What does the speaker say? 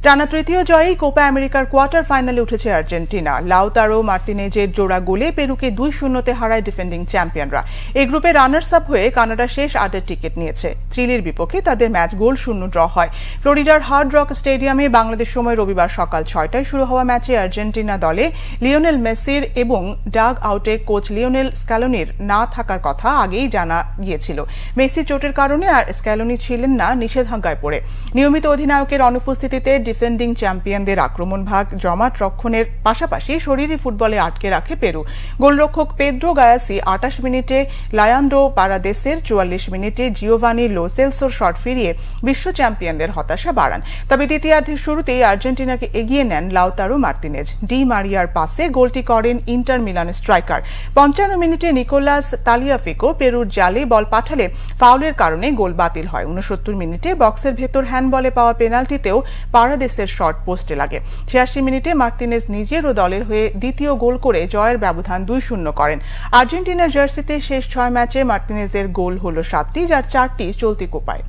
টানা তৃতীয় জয়েই কোপা আমেরিকার কোয়ার্টার ফাইনালে উঠেছে আর্জেন্টিনা। লাউতারো মার্তিনেজের জোড়া গোলে পেরুকে 2-0 হারায় ডিফেন্ডিং চ্যাম্পিয়নরা। এই গ্রুপে রানার্স আপ হয়ে কানাডা শেষ 8-এর টিকিট নিয়েছে। চিলির বিপক্ষে তাদের ম্যাচ গোল শূন্য ড্র হয়। ফ্লোরিডার হার্ড রক স্টেডিয়ামে বাংলাদেশ সময় রবিবার সকাল 6টায় শুরু হওয়া ম্যাচে আর্জেন্টিনা দলে লিওনেল মেসির এবং ডাগ আউটে কোচ লিওনেল স্ক্যালোনির না থাকার কথা আগেই জানা গিয়েছিল। মেসি চোটের কারণে আর স্ক্যালোনি ছিলেন না নিষেধাজ্ঞায় পড়ে। নিয়মিত অধিনায়কের অনুপস্থিতিতে ডিফেন্ডিং চ্যাম্পিয়নদের আক্রমণ ভাগ জমাট রক্ষণের পাশাপাশি শরীরী ফুটবলে আটকে রাখে পেরু। গোলরক্ষক পেদ্রো গায়াসি 28 মিনিটে, লায়ান্দ্রো পারাদেসের 44 মিনিটে জিওভানি লো সেলসোর শট ফিরিয়ে বিশ্ব চ্যাম্পিয়নদের হতাশা বাড়ান। তবে দ্বিতীয়ার্ধের শুরুতেই আর্জেন্টিনাকে এগিয়ে নেন লাউতারো মার্তিনেজ। ডি মারিয়ার পাসে গোলটি করেন ইন্টার মিলানের স্ট্রাইকার। 55 মিনিটে নিকোলাস তালিয়াফিকো পেরুর জালে বল পাঠালে ফাউলের কারণে গোল বাতিল হয়। 69 মিনিটে বক্সের ভেতর হ্যান্ডবলে পাওয়া পেনাল্টিতেও পারাদেসের শট পোস্টে লাগে। 86 মিনিটে মার্তিনেজ নিজের ও দলের হয়ে দ্বিতীয় গোল করে জয়ের ব্যবধান 2-0 করেন। আর্জেন্টিনার জার্সিতে শেষ 6 ম্যাচে মার্তিনেজের গোল হল 7টি, যার 4টি চলতি কোপায়।